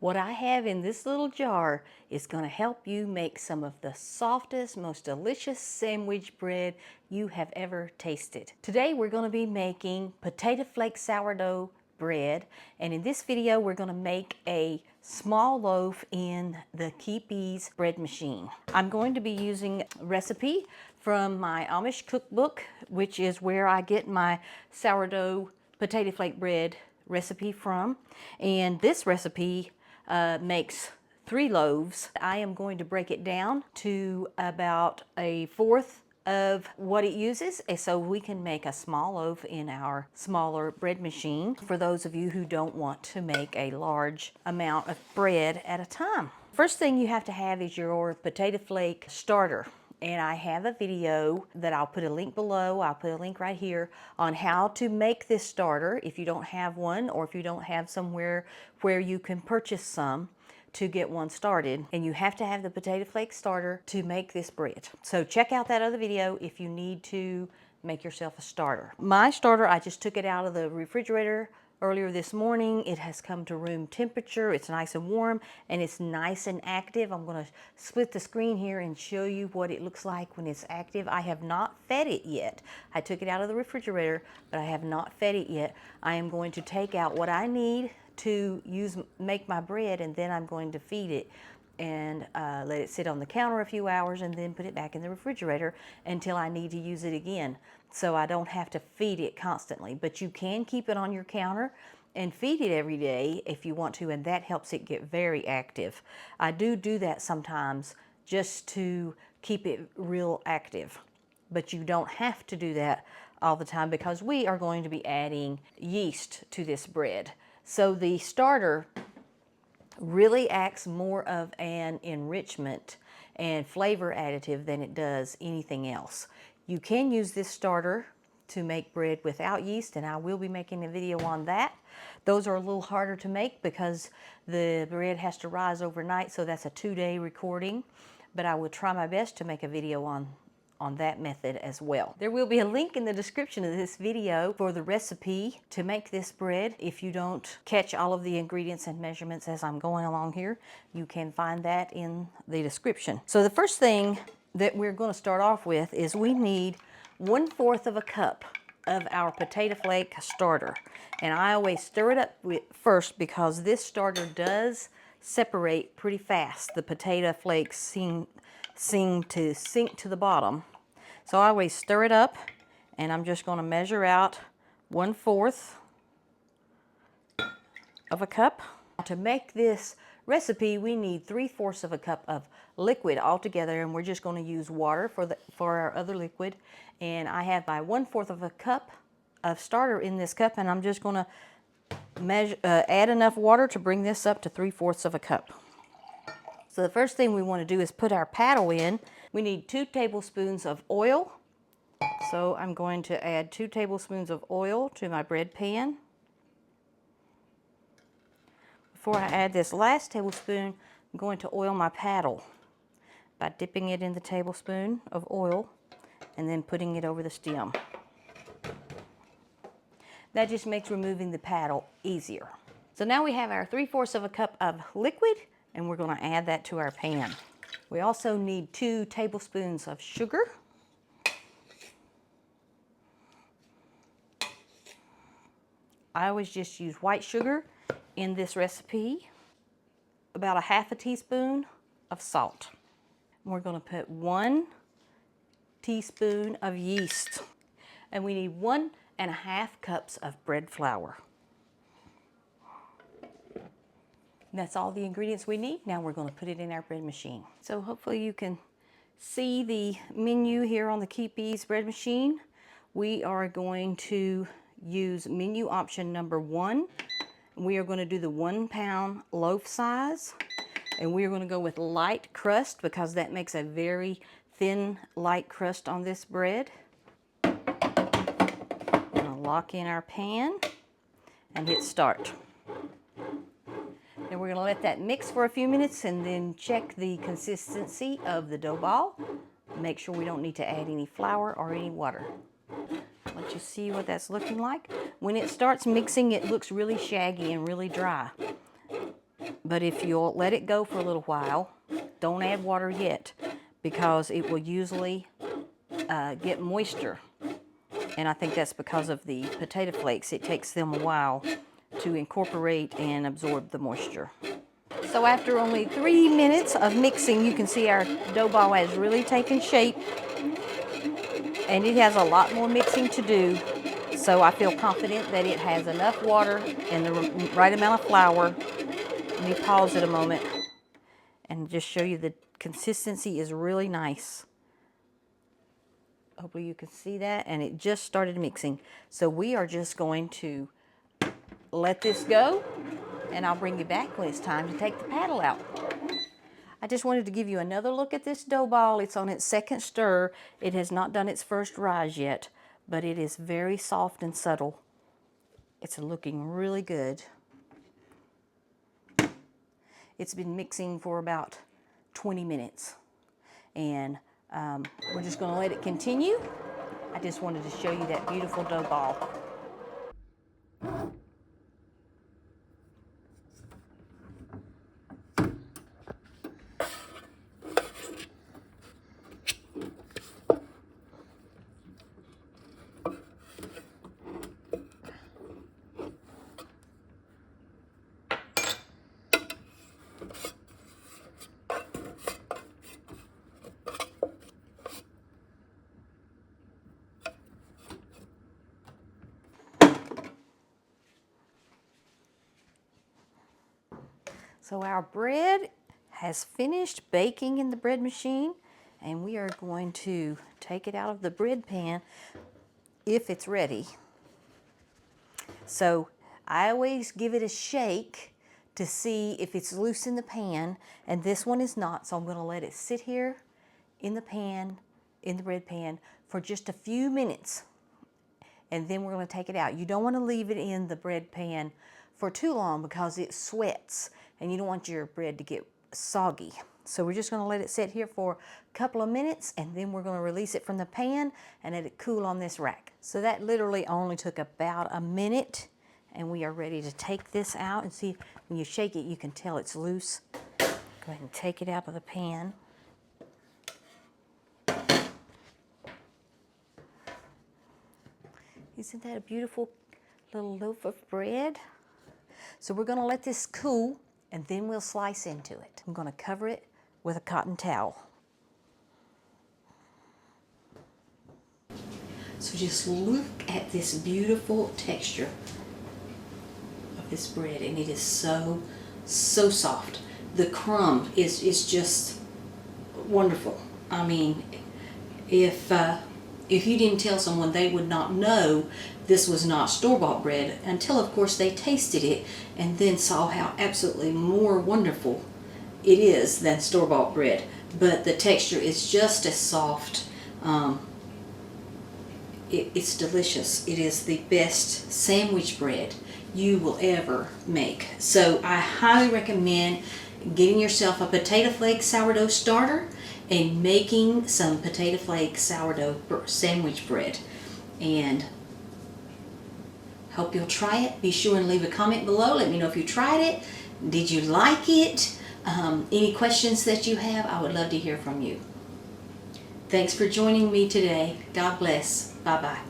What I have in this little jar is going to help you make some of the softest, most delicious sandwich bread you have ever tasted. Today we're going to be making potato flake sourdough bread, and in this video we're going to make a small loaf in the Keep Ease bread machine. I'm going to be using a recipe from my Amish cookbook, which is where I get my sourdough potato flake bread recipe from, and this recipe makes 3 loaves. I am going to break it down to about a fourth of what it uses, and so we can make a small loaf in our smaller bread machine for those of you who don't want to make a large amount of bread at a time. First thing you have to have is your potato flake starter. And I have a video that I'll put a link below, I'll put a link right here on how to make this starter if you don't have one, or if you don't have somewhere where you can purchase some to get one started. And you have to have the potato flake starter to make this bread. So check out that other video if you need to make yourself a starter. My starter, I just took it out of the refrigerator earlier this morning. It has come to room temperature. It's nice and warm and it's nice and active. I'm going to split the screen here and show you what it looks like when it's active. I have not fed it yet. I took it out of the refrigerator, but I have not fed it yet. I am going to take out what I need to make my bread, and then I'm going to feed it and let it sit on the counter a few hours, and then put it back in the refrigerator until I need to use it again, so I don't have to feed it constantly. But you can keep it on your counter and feed it every day if you want to, and that helps it get very active. I do that sometimes just to keep it real active, but you don't have to do that all the time because we are going to be adding yeast to this bread. So the starter really acts more of an enrichment and flavor additive than it does anything else. You can use this starter to make bread without yeast, and I will be making a video on that. Those are a little harder to make because the bread has to rise overnight, so that's a 2-day recording, but I will try my best to make a video on that method as well. There will be a link in the description of this video for the recipe to make this bread. If you don't catch all of the ingredients and measurements as I'm going along here, you can find that in the description. So the first thing that we're going to start off with is we need 1/4 of a cup of our potato flake starter. And I always stir it up first because this starter does separate pretty fast. The potato flakes seem to sink to the bottom. So I always stir it up, and I'm just going to measure out 1/4 of a cup. To make this recipe, we need 3/4 of a cup of liquid altogether, and we're just going to use water for our other liquid. And I have my 1/4 of a cup of starter in this cup, and I'm just going to add enough water to bring this up to 3/4 of a cup. So the first thing we want to do is put our paddle in. We need 2 tablespoons of oil. So I'm going to add 2 tablespoons of oil to my bread pan. Before I add this last tablespoon, I'm going to oil my paddle by dipping it in the tablespoon of oil and then putting it over the stem. That just makes removing the paddle easier. So now we have our 3/4 of a cup of liquid, and we're going to add that to our pan. We also need 2 tablespoons of sugar. I always just use white sugar in this recipe. About a 1/2 teaspoon of salt. We're going to put 1 teaspoon of yeast. And we need 1½ cups of bread flour. That's all the ingredients we need. Now we're going to put it in our bread machine. So hopefully you can see the menu here on the Keep Ease bread machine. We are going to use menu option number 1. We are going to do the 1-pound loaf size, and we are going to go with light crust because that makes a very thin, light crust on this bread. We're going to lock in our pan and hit start. And we're going to let that mix for a few minutes and then check the consistency of the dough ball. Make sure we don't need to add any flour or any water. Let you see what that's looking like. When it starts mixing, it looks really shaggy and really dry. But if you'll let it go for a little while, don't add water yet, because it will usually get moisture. And I think that's because of the potato flakes. It takes them a while to incorporate and absorb the moisture. So after only 3 minutes of mixing, you can see our dough ball has really taken shape, and it has a lot more mixing to do. So I feel confident that it has enough water and the right amount of flour. Let me pause it a moment and just show you the consistency is really nice. Hopefully you can see that, and it just started mixing. So we are just going to let this go, and I'll bring you back when it's time to take the paddle out. I just wanted to give you another look at this dough ball. It's on its second stir. It has not done its first rise yet, but it is very soft and subtle. It's looking really good. It's been mixing for about 20 minutes, and we're just going to let it continue. I just wanted to show you that beautiful dough ball. So our bread has finished baking in the bread machine, and we are going to take it out of the bread pan if it's ready. So I always give it a shake to see if it's loose in the pan, and this one is not, so I'm going to let it sit here in the pan, in the bread pan, for just a few minutes, and then we're going to take it out. You don't want to leave it in the bread pan for too long because it sweats, and you don't want your bread to get soggy. So we're just going to let it sit here for a couple of minutes, and then we're going to release it from the pan and let it cool on this rack. So that literally only took about a minute, and we are ready to take this out. And see, when you shake it, you can tell it's loose. Go ahead and take it out of the pan. Isn't that a beautiful little loaf of bread? So we're going to let this cool, and then we'll slice into it. I'm going to cover it with a cotton towel. So just look at this beautiful texture of this bread, and it is so soft. The crumb is just wonderful. I mean, if you didn't tell someone, they would not know this was not store-bought bread until, of course, they tasted it and then saw how absolutely more wonderful it is than store-bought bread. But the texture is just as soft. It's delicious. It is the best sandwich bread you will ever make. So I highly recommend getting yourself a potato flake sourdough starter and making some potato flake sourdough sandwich bread. And hope you'll try it. Be sure and leave a comment below. Let me know if you tried it. Did you like it? Any questions that you have, I would love to hear from you. Thanks for joining me today. God bless. Bye-bye.